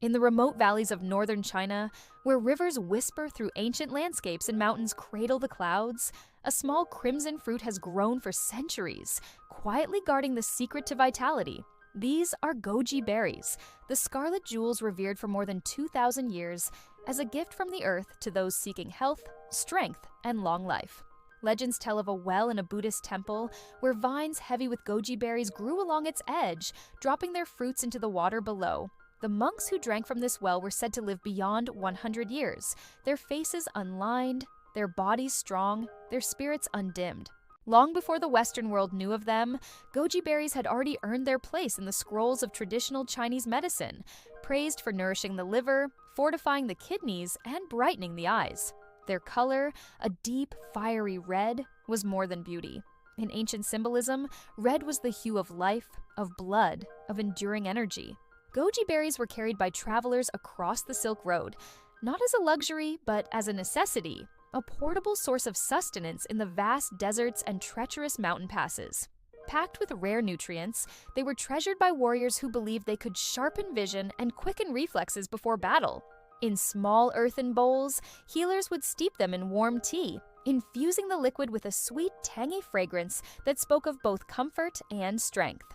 In the remote valleys of northern China, where rivers whisper through ancient landscapes and mountains cradle the clouds, a small crimson fruit has grown for centuries, quietly guarding the secret to vitality. These are goji berries, the scarlet jewels revered for more than 2,000 years as a gift from the earth to those seeking health, strength, and long life. Legends tell of a well in a Buddhist temple where vines heavy with goji berries grew along its edge, dropping their fruits into the water below. The monks who drank from this well were said to live beyond 100 years, their faces unlined, their bodies strong, their spirits undimmed. Long before the Western world knew of them, goji berries had already earned their place in the scrolls of traditional Chinese medicine, praised for nourishing the liver, fortifying the kidneys, and brightening the eyes. Their color, a deep, fiery red, was more than beauty. In ancient symbolism, red was the hue of life, of blood, of enduring energy. Goji berries were carried by travelers across the Silk Road, not as a luxury, but as a necessity, a portable source of sustenance in the vast deserts and treacherous mountain passes. Packed with rare nutrients, they were treasured by warriors who believed they could sharpen vision and quicken reflexes before battle. In small earthen bowls, healers would steep them in warm tea, infusing the liquid with a sweet, tangy fragrance that spoke of both comfort and strength.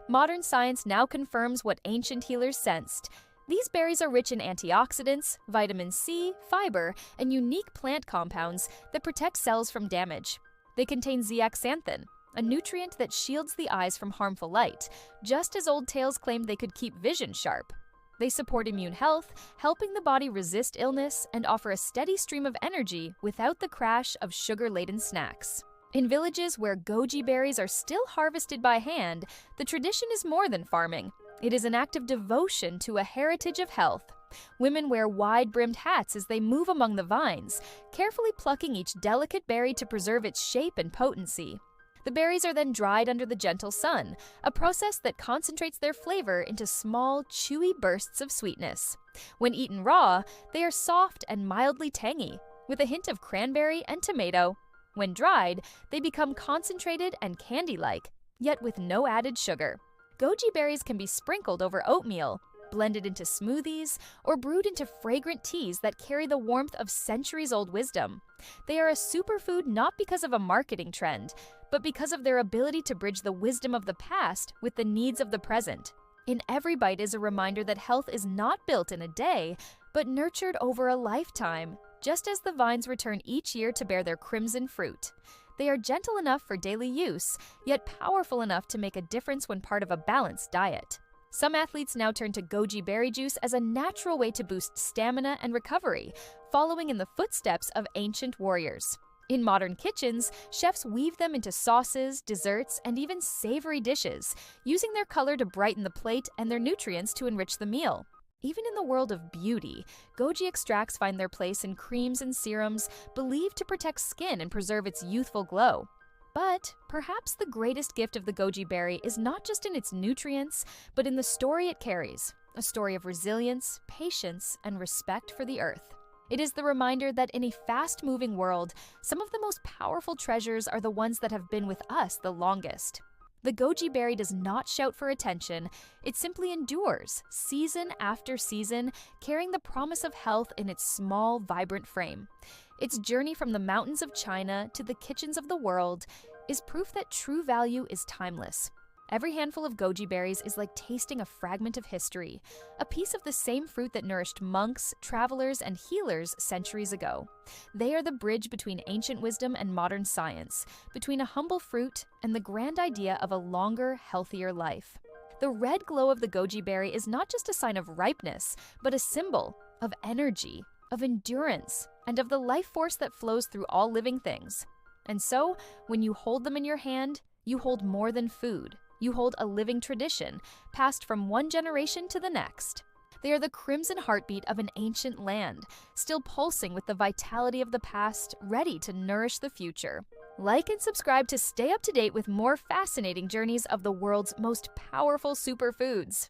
Modern science now confirms what ancient healers sensed. These berries are rich in antioxidants, vitamin C, fiber, and unique plant compounds that protect cells from damage. They contain zeaxanthin, a nutrient that shields the eyes from harmful light, just as old tales claimed they could keep vision sharp. They support immune health, helping the body resist illness and offer a steady stream of energy without the crash of sugar-laden snacks. In villages where goji berries are still harvested by hand, the tradition is more than farming. It is an act of devotion to a heritage of health. Women wear wide-brimmed hats as they move among the vines, carefully plucking each delicate berry to preserve its shape and potency. The berries are then dried under the gentle sun, a process that concentrates their flavor into small, chewy bursts of sweetness. When eaten raw, they are soft and mildly tangy, with a hint of cranberry and tomato. When dried, they become concentrated and candy-like, yet with no added sugar. Goji berries can be sprinkled over oatmeal, blended into smoothies, or brewed into fragrant teas that carry the warmth of centuries-old wisdom. They are a superfood not because of a marketing trend, but because of their ability to bridge the wisdom of the past with the needs of the present. In every bite is a reminder that health is not built in a day, but nurtured over a lifetime, just as the vines return each year to bear their crimson fruit. They are gentle enough for daily use, yet powerful enough to make a difference when part of a balanced diet. Some athletes now turn to goji berry juice as a natural way to boost stamina and recovery, following in the footsteps of ancient warriors. In modern kitchens, chefs weave them into sauces, desserts, and even savory dishes, using their color to brighten the plate and their nutrients to enrich the meal. Even in the world of beauty, goji extracts find their place in creams and serums believed to protect skin and preserve its youthful glow. But perhaps the greatest gift of the goji berry is not just in its nutrients, but in the story it carries, a story of resilience, patience, and respect for the earth. It is the reminder that in a fast-moving world, some of the most powerful treasures are the ones that have been with us the longest. The goji berry does not shout for attention, it simply endures, season after season, carrying the promise of health in its small, vibrant frame. Its journey from the mountains of China to the kitchens of the world is proof that true value is timeless. Every handful of goji berries is like tasting a fragment of history, a piece of the same fruit that nourished monks, travelers, and healers centuries ago. They are the bridge between ancient wisdom and modern science, between a humble fruit and the grand idea of a longer, healthier life. The red glow of the goji berry is not just a sign of ripeness, but a symbol of energy, of endurance, and of the life force that flows through all living things. And so, when you hold them in your hand, you hold more than food. You hold a living tradition, passed from one generation to the next. They are the crimson heartbeat of an ancient land, still pulsing with the vitality of the past, ready to nourish the future. Like and subscribe to stay up to date with more fascinating journeys of the world's most powerful superfoods.